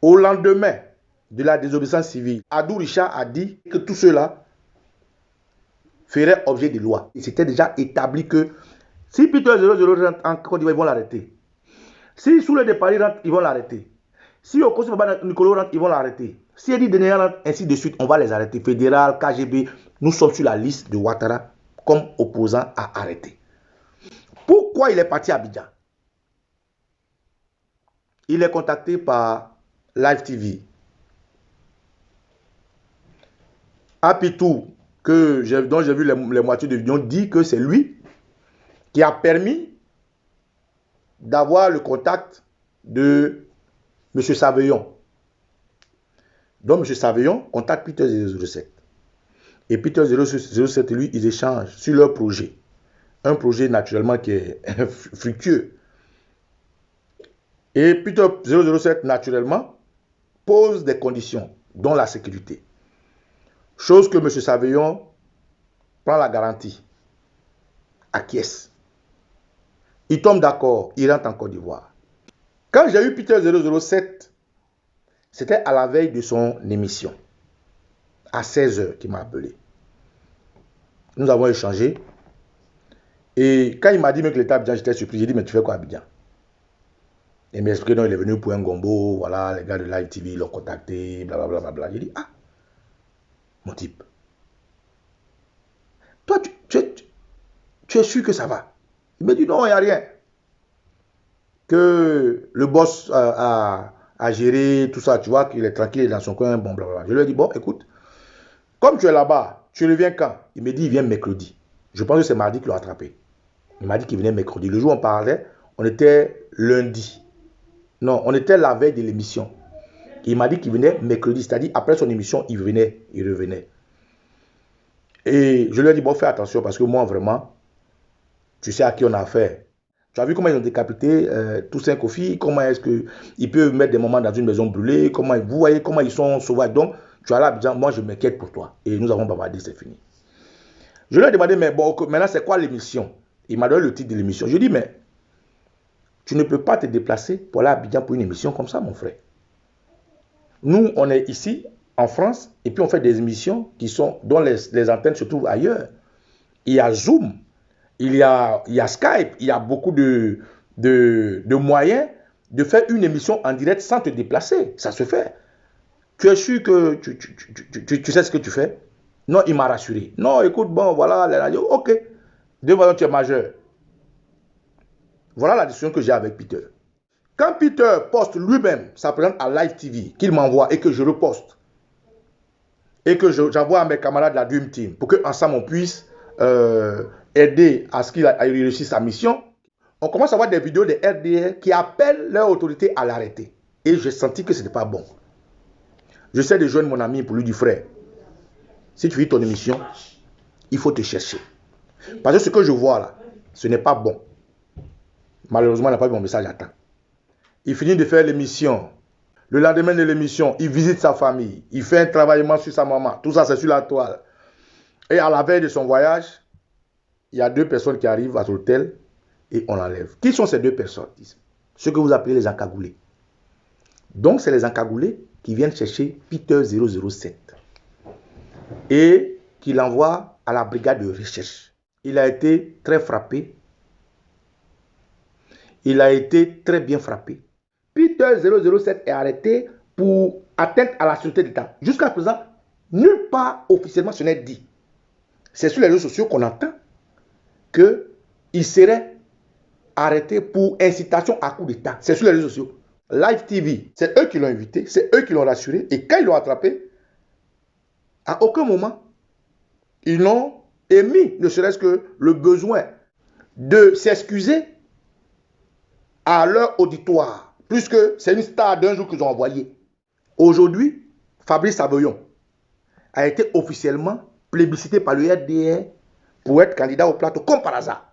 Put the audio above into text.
Au lendemain de la désobéissance civile, Adou Richard a dit que tout cela ferait objet de loi. Il s'était déjà établi que si Peter 00 rentre en Côte d'Ivoire, ils vont l'arrêter. Si Souley de Paris rentre, ils vont l'arrêter. Si Okosi Baba Nicolo rentre, ils vont l'arrêter. Si Eddie Denéa rentre, ainsi de suite, on va les arrêter. Fédéral, KGB, nous sommes sur la liste de Ouattara comme opposant à arrêter. Pourquoi il est parti à Abidjan? Il est contacté par Live TV. Apitou, dont j'ai vu les moitiés de vidéos, dit que c'est lui qui a permis d'avoir le contact de M. Saveillon. Donc M. Saveillon contacte Peter 007. Et Peter 007 et lui, ils échangent sur leur projet. Un projet naturellement qui est fructueux. Et Peter 007 naturellement pose des conditions, dont la sécurité. Chose que M. Saveillon prend la garantie, acquiesce. Il tombe d'accord, il rentre en Côte d'Ivoire. Quand j'ai eu Peter 007, c'était à la veille de son émission, à 16h qu'il m'a appelé. Nous avons échangé. Et quand il m'a dit que l'état Abidjan, j'étais surpris. J'ai dit, mais tu fais quoi à Abidjan? Il m'a expliqué, non, il est venu pour un gombo. Voilà, les gars de Live TV l'ont contacté, blablabla. J'ai dit, ah, mon type, toi, tu es sûr que ça va? Il m'a dit, non, il n'y a rien. Que le boss a géré tout ça, tu vois, qu'il est tranquille dans son coin, bon, blablabla. Je lui ai dit, bon, écoute, comme tu es là-bas, tu reviens quand? Il me dit, il vient mercredi. Je pense que c'est mardi qu'il l'a attrapé. Il m'a dit qu'il venait mercredi. Le jour où on parlait, on était lundi. Non, on était la veille de l'émission. Il m'a dit qu'il venait mercredi, c'est-à-dire après son émission, il venait, il revenait. Et je lui ai dit, bon, fais attention parce que moi, vraiment, tu sais à qui on a affaire. Tu as vu comment ils ont décapité Toussaint Kofi, comment est-ce qu'ils peuvent mettre des moments dans une maison brûlée, comment, vous voyez comment ils sont sauvages. Donc, tu as là, disant, moi, je m'inquiète pour toi. Et nous avons bavardé, c'est fini. Je lui ai demandé, mais bon, maintenant, c'est quoi l'émission? Il m'a donné le titre de l'émission. Je lui ai dit, mais tu ne peux pas te déplacer pour aller à Abidjan pour une émission comme ça, mon frère. Nous, on est ici, en France, et puis on fait des émissions dont les antennes se trouvent ailleurs. Il y a Zoom, il y a Skype, il y a beaucoup de moyens de faire une émission en direct sans te déplacer. Ça se fait. Tu es sûr que tu sais ce que tu fais? Non, il m'a rassuré. Non, écoute, bon, voilà, les radios, ok. De façon, tu es majeur. Voilà la discussion que j'ai avec Peter. Quand Peter poste lui-même sa présence à Live TV, qu'il m'envoie et que je reposte, et que j'envoie à mes camarades de la Dream Team, pour qu'ensemble on puisse aider à ce qu'il réussisse sa mission, on commence à voir des vidéos des RDR qui appellent leur autorité à l'arrêter. Et j'ai senti que ce n'était pas bon. J'essaie de joindre mon ami pour lui dire, frère, si tu fais ton émission, il faut te chercher. Parce que ce que je vois là, ce n'est pas bon. Malheureusement, il n'a pas eu mon message à temps. Il finit de faire l'émission. Le lendemain de l'émission, il visite sa famille. Il fait un travaillement sur sa maman. Tout ça, c'est sur la toile. Et à la veille de son voyage, il y a 2 personnes qui arrivent à l'hôtel et on l'enlève. Qui sont ces 2 personnes? Ceux que vous appelez les encagoulés. Donc, c'est les encagoulés qui viennent chercher Peter 007 et qui l'envoient à la brigade de recherche. Il a été très frappé. Il a été très bien frappé. Peter 007 est arrêté pour atteinte à la sûreté d'État. Jusqu'à présent, nulle part officiellement ce n'est dit. C'est sur les réseaux sociaux qu'on entend qu'il serait arrêté pour incitation à coup d'État. C'est sur les réseaux sociaux. Live TV, c'est eux qui l'ont invité, c'est eux qui l'ont rassuré. Et quand ils l'ont attrapé, à aucun moment, ils n'ont émis, ne serait-ce que le besoin de s'excuser à leur auditoire, puisque c'est une star d'un jour qu'ils ont envoyé. Aujourd'hui, Fabrice Saveillon a été officiellement plébiscité par le RDR pour être candidat au plateau, comme par hasard.